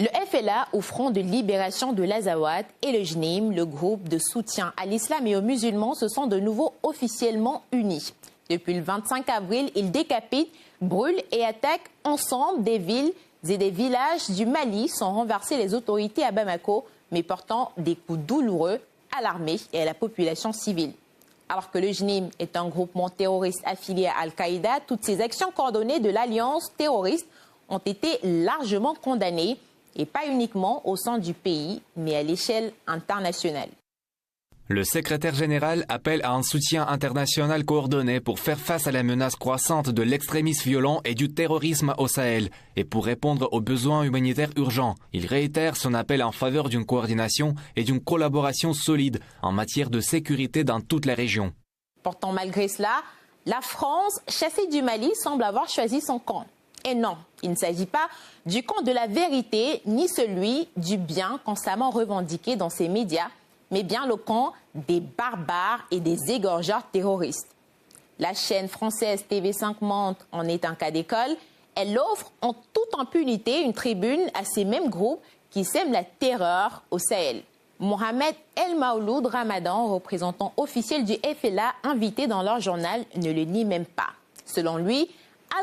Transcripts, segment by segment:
Le FLA, au Front de libération de l'Azawad, et le JNIM, le groupe de soutien à l'islam et aux musulmans, se sont de nouveau officiellement unis. Depuis le 25 avril, ils décapitent, brûlent et attaquent ensemble des villes et des villages du Mali sans renverser les autorités à Bamako, mais portant des coups douloureux à l'armée et à la population civile. Alors que le JNIM est un groupement terroriste affilié à Al-Qaïda, toutes ces actions coordonnées de l'alliance terroriste ont été largement condamnées, et pas uniquement au sein du pays, mais à l'échelle internationale. Le secrétaire général appelle à un soutien international coordonné pour faire face à la menace croissante de l'extrémisme violent et du terrorisme au Sahel et pour répondre aux besoins humanitaires urgents. Il réitère son appel en faveur d'une coordination et d'une collaboration solide en matière de sécurité dans toute la région. Pourtant, malgré cela, la France, chassée du Mali, semble avoir choisi son camp. Et non, il ne s'agit pas du camp de la vérité ni celui du bien constamment revendiqué dans ces médias, mais bien le camp des barbares et des égorgeurs terroristes. La chaîne française TV5 Monde en est un cas d'école. Elle offre en toute impunité une tribune à ces mêmes groupes qui sèment la terreur au Sahel. Mohamed El Maouloud Ramadan, représentant officiel du FLA, invité dans leur journal, ne le nie même pas. Selon lui,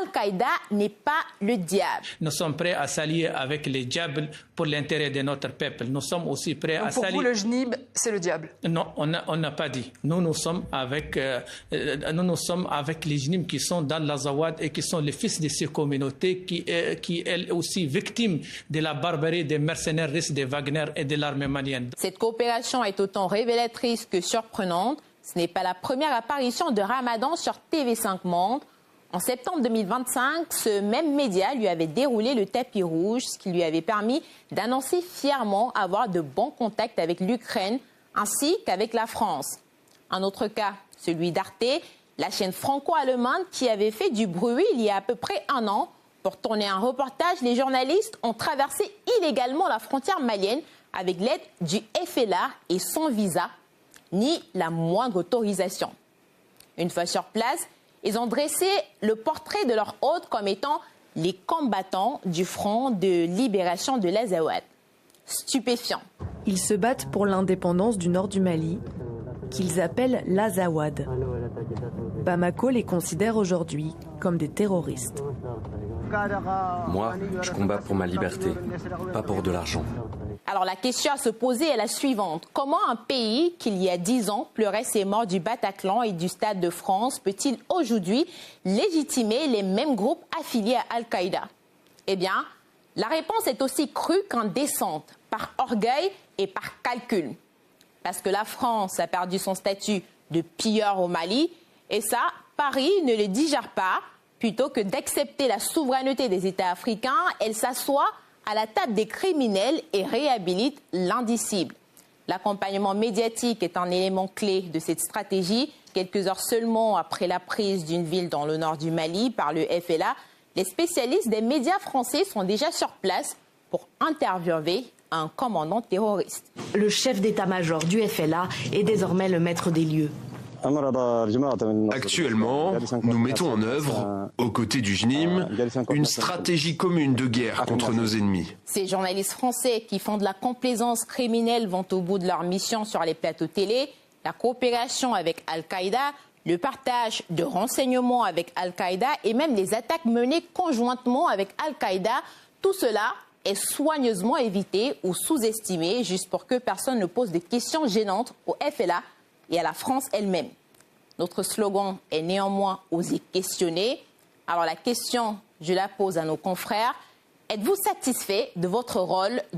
Al-Qaïda n'est pas le diable. Nous sommes prêts à s'allier avec les diables pour l'intérêt de notre peuple. Nous sommes aussi prêts à s'allier... Pour vous, le JNIM, c'est le diable? Non, on n'a pas dit. Nous sommes avec les JNIM qui sont dans l'Azawad et qui sont les fils de ces communautés qui elles aussi, victimes de la barbarie des mercenaires russes, de Wagner et de l'armée malienne. Cette coopération est autant révélatrice que surprenante. Ce n'est pas la première apparition de Ramadan sur TV5 Monde. En septembre 2025, ce même média lui avait déroulé le tapis rouge, ce qui lui avait permis d'annoncer fièrement avoir de bons contacts avec l'Ukraine ainsi qu'avec la France. Un autre cas, celui d'Arte, la chaîne franco-allemande qui avait fait du bruit il y a à peu près un an. Pour tourner un reportage, les journalistes ont traversé illégalement la frontière malienne avec l'aide du FLA et sans visa, ni la moindre autorisation. Une fois sur place, ils ont dressé le portrait de leur hôte comme étant les combattants du Front de libération de l'Azawad. Stupéfiant. Ils se battent pour l'indépendance du nord du Mali, qu'ils appellent l'Azawad. Bamako les considère aujourd'hui comme des terroristes. Moi, je combats pour ma liberté, pas pour de l'argent. Alors la question à se poser est la suivante. Comment un pays qui, il y a 10 ans, pleurait ses morts du Bataclan et du Stade de France peut-il aujourd'hui légitimer les mêmes groupes affiliés à Al-Qaïda? Eh bien, la réponse est aussi crue qu'indécente, par orgueil et par calcul. Parce que la France a perdu son statut de pilleur au Mali, et ça, Paris ne le digère pas. Plutôt que d'accepter la souveraineté des États africains, elle s'assoit à la table des criminels et réhabilite l'indicible. L'accompagnement médiatique est un élément clé de cette stratégie. Quelques heures seulement après la prise d'une ville dans le nord du Mali par le FLA, les spécialistes des médias français sont déjà sur place pour interviewer un commandant terroriste. Le chef d'état-major du FLA est désormais le maître des lieux. Actuellement, nous mettons en œuvre, aux côtés du JNIM, une stratégie commune de guerre contre nos ennemis. Ces journalistes français qui font de la complaisance criminelle vont au bout de leur mission sur les plateaux télé. La coopération avec Al-Qaïda, le partage de renseignements avec Al-Qaïda et même les attaques menées conjointement avec Al-Qaïda, tout cela est soigneusement évité ou sous-estimé juste pour que personne ne pose de questions gênantes au FLA et à la France elle-même. Notre slogan est néanmoins « Oser questionner ». Alors la question, je la pose à nos confrères. Êtes-vous satisfait de votre rôle de